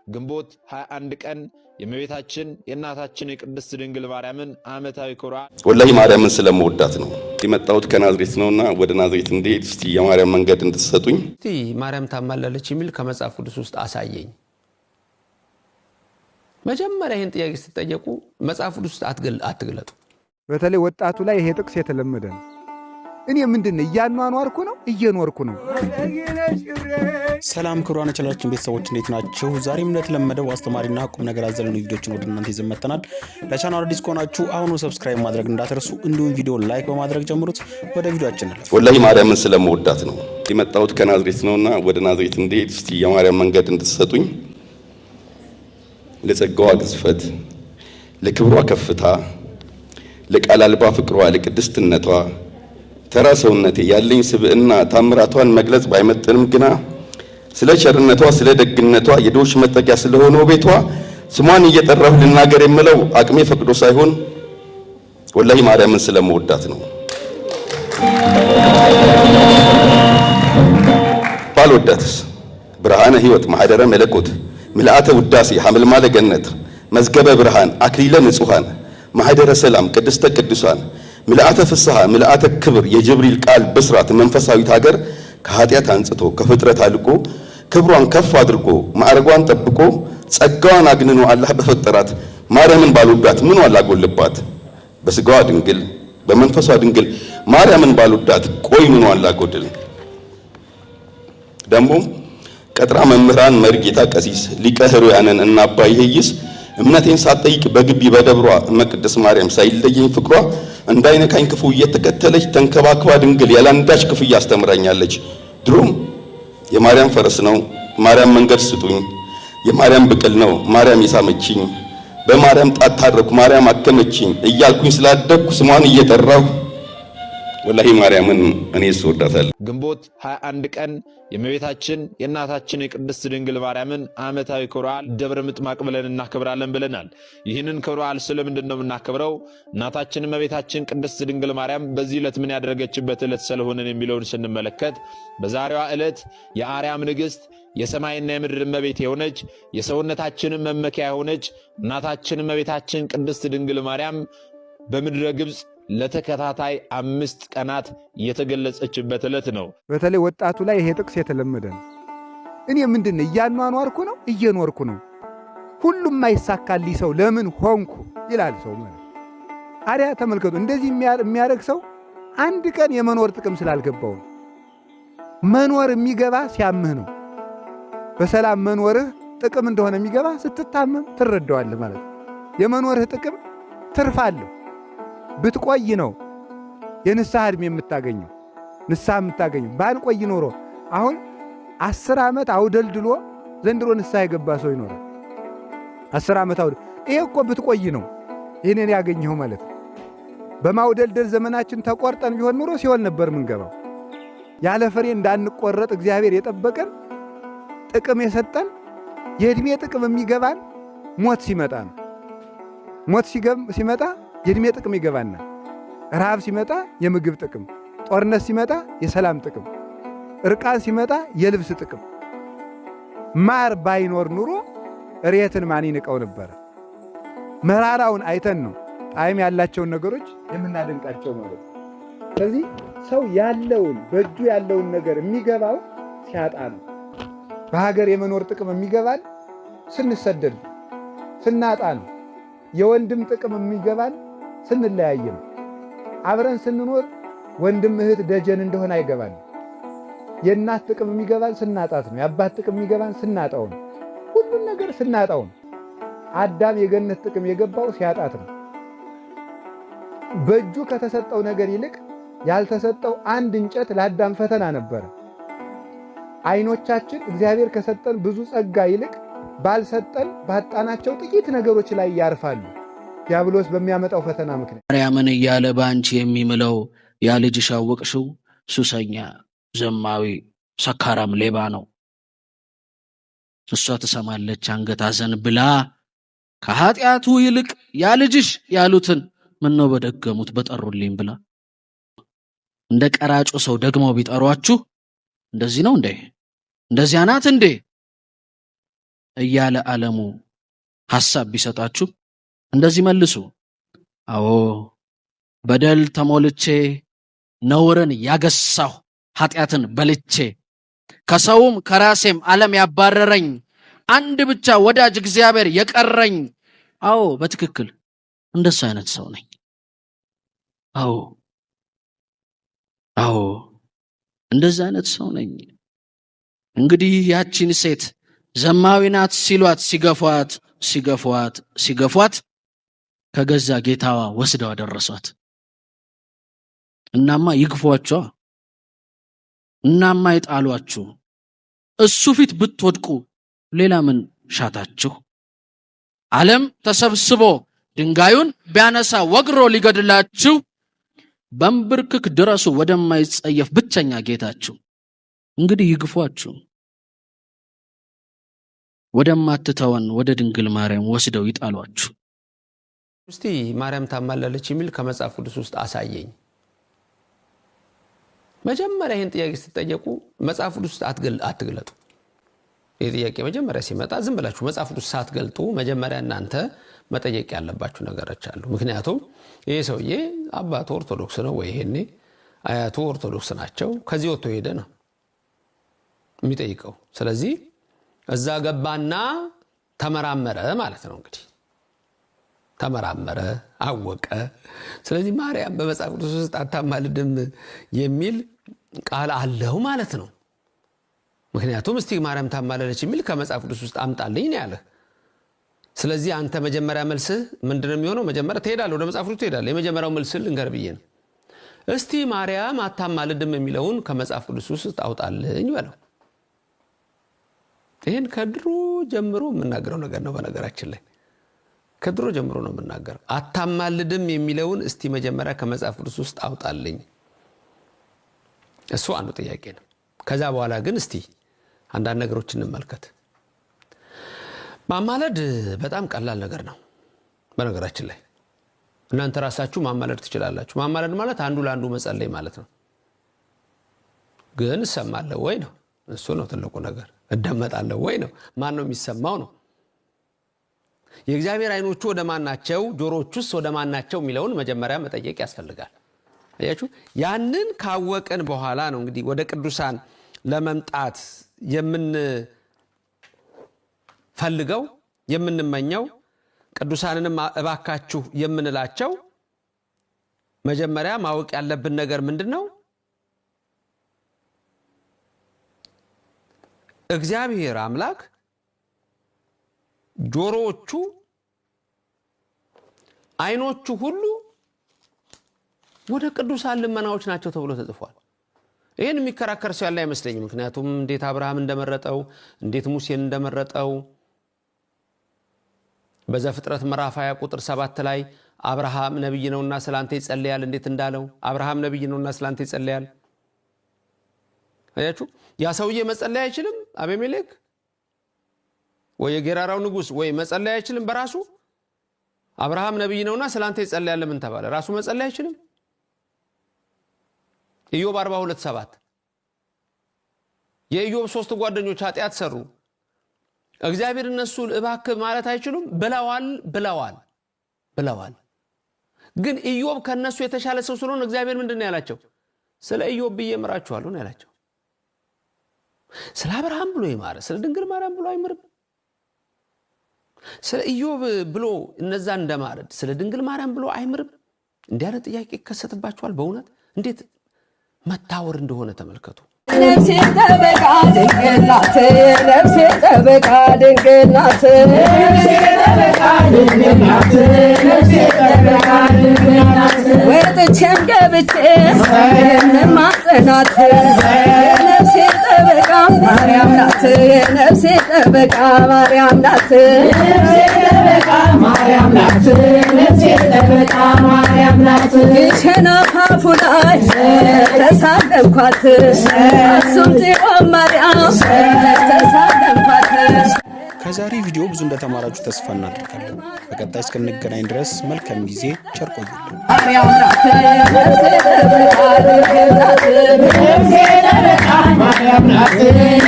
ግንቦት 21 ቀን የእመቤታችን የእናታችን የቅድስት ድንግል ማርያምን ዓመታዊ ክብረ ወላሂ ማርያምን ስለምወዳት ነው የመጣሁት ከናዝሬት ነውና ወደ ናዝሬት እንድሄድ እስቲ የማርያም መንገድ እንድትሰጡኝ። እስቲ ማርያም ታማላለች የሚል ከመጽሐፍ ቅዱስ ውስጥ አሳየኝ። መጀመሪያ ይሄን ጥያቄ ስትጠየቁ መጽሐፍ ቅዱስ ውስጥ አትግለጡ። በተለይ ወጣቱ ላይ ይሄ ጥቅስ የተለመደ ነው። እኔ ምንድነው እያኗኗርኩ ነው እየኖርኩ ነው። ሰላም ክቡራን ቻናላችን ቤተሰቦች እንዴት ናችሁ? ዛሬም እንደተለመደው አስተማሪና ቁም ነገር አዘል ቪዲዮዎችን ወደ እናንተ ይዘን መጥተናል። ለቻናሉ አዲስ ከሆናችሁ አሁኑ ሰብስክራይብ ማድረግ እንዳትረሱ፣ እንዲሁም ቪዲዮ ላይክ በማድረግ ጀምሩት። ወደ ቪዲዮአችን እንለፍ። ወላሂ ማርያምን ስለምወዳት ነው የመጣሁት ከናዝሬት ነውና ወደ ናዝሬት እንድሄድ እስቲ የማርያም መንገድ እንድትሰጡኝ። ለጸጋዋ ግዝፈት፣ ለክብሯ ከፍታ፣ ለቃል አልባ ፍቅሯ፣ ለቅድስትነቷ ተራ ሰውነቴ ያለኝ ስብዕና ታምራቷን መግለጽ ባይመጥንም ግና ስለ ቸርነቷ ስለ ደግነቷ የዶሽ መጠጊያ ስለሆነው ቤቷ ስሟን እየጠራሁ ልናገር የምለው አቅሜ ፈቅዶ ሳይሆን ወላሂ ማርያምን ስለምወዳት ነው። ባልወዳትስ ብርሃነ ሕይወት ማህደረ መለኮት ምልአተ ውዳሴ ሐመልማለ ገነት መዝገበ ብርሃን አክሊለ ንጹሃን ማህደረ ሰላም ቅድስተ ቅዱሳን ምልአተ ፍስሐ ምልአተ ክብር የጅብሪል ቃል ብስራት መንፈሳዊት ሀገር ከኃጢአት አንጽቶ ከፍጥረት አልቆ ክብሯን ከፍ አድርጎ ማዕረጓን ጠብቆ ጸጋዋን አግንኖ አላህ በፈጠራት ማርያምን ባልወዳት ምን አላጎልባት? በስጋዋ ድንግል በመንፈሷ ድንግል ማርያምን ባልወዳት ቆይ ምን አላጎድል? ደግሞ ቀጥራ መምህራን መርጌታ ቀሲስ ሊቀ ሕሩያንን እና አባ ይሄይስ እምነቴን ሳትጠይቅ በግቢ በደብሯ መቅደስ ማርያም ሳይለየኝ ፍቅሯ እንዳይነካኝ ክፉ እየተከተለች ተንከባክባ ድንግል ያላንዳች ክፍያ አስተምራኛለች። ድሮም የማርያም ፈረስ ነው ማርያም መንገድ ስጡኝ፣ የማርያም ብቅል ነው ማርያም የሳመችኝ፣ በማርያም ጣት ታረኩ ማርያም አከመችኝ እያልኩኝ ስላደግኩ ስሟን እየጠራሁ ወላሂ ማርያምን እኔ እወዳታለሁ። ግንቦት 21 ቀን የእመቤታችን የእናታችን የቅድስት ድንግል ማርያምን ዓመታዊ ክብረ በዓል ደብረ ምጥማቅ ብለን እናከብራለን ብለናል። ይህንን ክብረ በዓል ስለምንድን ነው የምናከብረው? እናታችን እመቤታችን ቅድስት ድንግል ማርያም በዚህ ዕለት ምን ያደረገችበት ዕለት ስለሆነን የሚለውን ስንመለከት በዛሬዋ ዕለት የአርያም ንግሥት የሰማይና የምድር እመቤት የሆነች የሰውነታችንን መመኪያ የሆነች እናታችን እመቤታችን ቅድስት ድንግል ማርያም በምድረ ግብፅ ለተከታታይ 5 ቀናት የተገለጸችበት ዕለት ነው። በተለይ ወጣቱ ላይ ይሄ ጥቅስ የተለመደ ነው። እኔ ምንድነው እያኗኗርኩ ነው እየኖርኩ ነው። ሁሉም አይሳካልኝ ሰው ለምን ሆንኩ ይላል ሰው ማለት። አሪያ ተመልከቱ፣ እንደዚህ የሚያደርግ ሰው አንድ ቀን የመኖር ጥቅም ስላልገባው ነው። መኖር የሚገባ ሲያምህ ነው። በሰላም መኖርህ ጥቅም እንደሆነ የሚገባ ስትታመም ትረዳዋለህ ማለት ነው። የመኖርህ ጥቅም ትርፋለህ ብትቆይ ነው የንስሐ ዕድሜ የምታገኘው ንስሐ የምታገኘው። ባንቆይ ኖሮ አሁን 10 ዓመት አውደልድሎ ዘንድሮ ንስሐ የገባ ሰው ይኖራል። 10 ዓመት አውደል ይሄ እኮ ብትቆይ ነው ይህንን ያገኘው ማለት ነው። በማውደልደል ዘመናችን ተቆርጠን ቢሆን ኑሮ ሲሆን ነበር ምንገባው። ያለ ፍሬ እንዳንቆረጥ እግዚአብሔር የጠበቀን ጥቅም የሰጠን የዕድሜ ጥቅም የሚገባን ሞት ሲመጣ ነው። ሞት ሲመጣ የዕድሜ ጥቅም ይገባናል። ረሃብ ሲመጣ የምግብ ጥቅም፣ ጦርነት ሲመጣ የሰላም ጥቅም፣ እርቃን ሲመጣ የልብስ ጥቅም። ማር ባይኖር ኑሮ እሬትን ማን ይንቀው ነበረ? መራራውን አይተን ነው ጣዕም ያላቸውን ነገሮች የምናደንቃቸው ማለት ነው። ስለዚህ ሰው ያለውን በእጁ ያለውን ነገር የሚገባው ሲያጣ ነው። በሀገር የመኖር ጥቅም የሚገባን ስንሰደድ ስናጣ ነው። የወንድም ጥቅም የሚገባን ስንለያይ ነው። አብረን ስንኖር ወንድም እህት ደጀን እንደሆነ አይገባን። የእናት ጥቅም የሚገባን ስናጣት ነው። የአባት ጥቅም የሚገባን ስናጣው ነው። ሁሉን ነገር ስናጣው ነው። አዳም የገነት ጥቅም የገባው ሲያጣት ነው። በእጁ ከተሰጠው ነገር ይልቅ ያልተሰጠው አንድ እንጨት ለአዳም ፈተና ነበረ። ዓይኖቻችን እግዚአብሔር ከሰጠን ብዙ ጸጋ ይልቅ ባልሰጠን ባጣናቸው ጥቂት ነገሮች ላይ ያርፋሉ። ዲያብሎስ በሚያመጣው ፈተና ምክንያት ማርያምን እያለ ባንቺ የሚምለው ያ ልጅሽ አወቅሽው ሱሰኛ ዘማዊ ሰካራም ሌባ ነው። እሷ ትሰማለች አንገት አዘን ብላ ከኃጢአቱ ይልቅ ያ ልጅሽ ያሉትን ምነው በደገሙት በጠሩልኝ ብላ። እንደ ቀራጩ ሰው ደግመው ቢጠሯችሁ እንደዚህ ነው እንዴ? እንደዚያ ናት እንዴ? እያለ ዓለሙ ሐሳብ ቢሰጣችሁ እንደዚህ መልሱ። አዎ በደል ተሞልቼ ነውርን ያገሳሁ ኃጢአትን በልቼ ከሰውም ከራሴም ዓለም ያባረረኝ አንድ ብቻ ወዳጅ እግዚአብሔር የቀረኝ። አዎ በትክክል እንደሱ አይነት ሰው ነኝ። አዎ እንደዛ አይነት ሰው ነኝ። እንግዲህ ያቺን ሴት ዘማዊ ናት ሲሏት ሲገፏት ከገዛ ጌታዋ ወስደው አደረሷት። እናማ ይግፏቸው፣ እናማ ይጣሏችሁ፣ እሱ ፊት ብትወድቁ ሌላ ምን ሻታችሁ? ዓለም ተሰብስቦ ድንጋዩን ቢያነሳ ወግሮ ሊገድላችሁ በንብርክክ ድረሱ ወደማይጸየፍ ብቸኛ ጌታችሁ። እንግዲህ ይግፏችሁ፣ ወደማትተወን ወደ ድንግል ማርያም ወስደው ይጣሏችሁ። እስቲ ማርያም ታማላለች የሚል ከመጽሐፍ ቅዱስ ውስጥ አሳየኝ። መጀመሪያ ይህን ጥያቄ ስትጠየቁ መጽሐፍ ቅዱስ ውስጥ አትግለጡ። ይህ ጥያቄ መጀመሪያ ሲመጣ ዝም ብላችሁ መጽሐፍ ቅዱስ ሳትገልጡ መጀመሪያ እናንተ መጠየቅ ያለባችሁ ነገሮች አሉ። ምክንያቱም ይህ ሰውዬ አባቱ ኦርቶዶክስ ነው ወይ ይሄኔ አያቱ ኦርቶዶክስ ናቸው፣ ከዚህ ወጥቶ ሄደ ነው የሚጠይቀው። ስለዚህ እዛ ገባና ተመራመረ ማለት ነው። እንግዲህ ተመራመረ፣ አወቀ። ስለዚህ ማርያም በመጽሐፍ ቅዱስ ውስጥ አታማልድም የሚል ቃል አለው ማለት ነው። ምክንያቱም እስቲ ማርያም ታማለለች የሚል ከመጽሐፍ ቅዱስ ውስጥ አምጣልኝ ነው ያለ። ስለዚህ አንተ መጀመሪያ መልስህ ምንድነው የሚሆነው? መጀመሪያ ትሄዳለህ፣ ወደ መጽሐፍ ቅዱስ ትሄዳለህ። የመጀመሪያው መልስህ ልንገር ብዬ ነው። እስቲ ማርያም አታማልድም የሚለውን ከመጽሐፍ ቅዱስ ውስጥ አውጣልኝ በለው። ይሄን ከድሮ ጀምሮ የምናገረው ነገር ነው። በነገራችን ላይ ከድሮ ጀምሮ ነው የምናገረው። አታማልድም የሚለውን እስቲ መጀመሪያ ከመጽሐፍ ቅዱስ ውስጥ አውጣልኝ። እሱ አንዱ ጥያቄ ነው። ከዛ በኋላ ግን እስቲ አንዳንድ ነገሮች እንመልከት። ማማለድ በጣም ቀላል ነገር ነው። በነገራችን ላይ እናንተ ራሳችሁ ማማለድ ትችላላችሁ። ማማለድ ማለት አንዱ ለአንዱ መጸለይ ማለት ነው። ግን እሰማለሁ ወይ ነው፣ እሱ ነው ትልቁ ነገር። እደመጣለሁ ወይ ነው፣ ማን ነው የሚሰማው ነው። የእግዚአብሔር አይኖቹ ወደ ማን ናቸው፣ ጆሮቹስ ወደ ማን ናቸው የሚለውን መጀመሪያ መጠየቅ ያስፈልጋል። አያችሁ፣ ያንን ካወቅን በኋላ ነው እንግዲህ ወደ ቅዱሳን ለመምጣት የምንፈልገው የምንመኘው፣ ቅዱሳንንም እባካችሁ የምንላቸው። መጀመሪያ ማወቅ ያለብን ነገር ምንድነው? እግዚአብሔር አምላክ ጆሮዎቹ አይኖቹ ሁሉ ወደ ቅዱሳን ልመናዎች ናቸው ተብሎ ተጽፏል። ይሄን የሚከራከር ሰው ያለ አይመስለኝም። ምክንያቱም እንዴት አብርሃም እንደመረጠው እንዴት ሙሴን እንደመረጠው በዘፍጥረት ምዕራፍ 20 ቁጥር 7 ላይ አብርሃም ነብይ ነውና ስላንተ ይጸልያል እንዴት እንዳለው፣ አብርሃም ነብይ ነውና ስላንተ ይጸልያል። አያችሁ፣ ያ ሰውዬ መጸለይ አይችልም። አቤሜሌክ ወይ የጌራራው ንጉስ ወይ መጸለይ አይችልም በራሱ። አብርሃም ነብይ ነውና ስላንተ ይጸልያል ምን ተባለ? ራሱ መጸለይ አይችልም። ኢዮብ 42:7 የኢዮብ 3 ጓደኞች ኃጢአት ሰሩ፣ እግዚአብሔር እነሱ እባክህ ማለት አይችሉም ብለዋል። ግን ኢዮብ ከነሱ የተሻለ ሰው ስለሆነ እግዚአብሔር ምንድነው ያላቸው? ስለ ኢዮብ ብዬ እምራችኋለሁ ነው ያላቸው። ስለ አብርሃም ብሎ ይማረ፣ ስለ ድንግል ማርያም ብሎ አይምርም። ስለ ኢዮብ ብሎ እነዛ እንደማረድ ስለ ድንግል ማርያም ብሎ አይምርም። እንዲህ አይነት ጥያቄ ይከሰትባችኋል። በእውነት እንዴት መታወር እንደሆነ ተመልከቱ። ነፍሴ ተበቃ ድንግል ናት፣ ነፍሴ ተበቃ ድንግል ናት፣ ነፍሴ ተበቃ ድንግል ናት፣ ነፍሴ ተበቃ ድንግል ናት። ወጥቼም ገብቼም የምማጸናት ነፍሴ ተበቃ ማርያም ናት፣ ነፍሴ ተበቃ ማርያም ናት፣ ነፍሴ ተበቃ ማርያም ናት፣ ነፍሴ ተበቃ ማርያም ናት። ሸናፋፉ ላይ ተሳለምኳት እሱም ጽዮን ማርያም ተሳለምኳት። ከዛሬ ቪዲዮ ብዙ እንደተማራችሁ ተስፋ እናደርጋለን። በቀጣይ እስክንገናኝ ድረስ መልካም ጊዜ፣ ቸር ቆዩልን። ማርያም ናት፣ ነፍሴ ተበቃ ድንግል ናት፣ ነፍሴ ተበቃ ማርያም ናት፣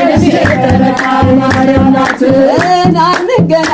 ነፍሴ ተበቃ ማርያም ናት ዛንገና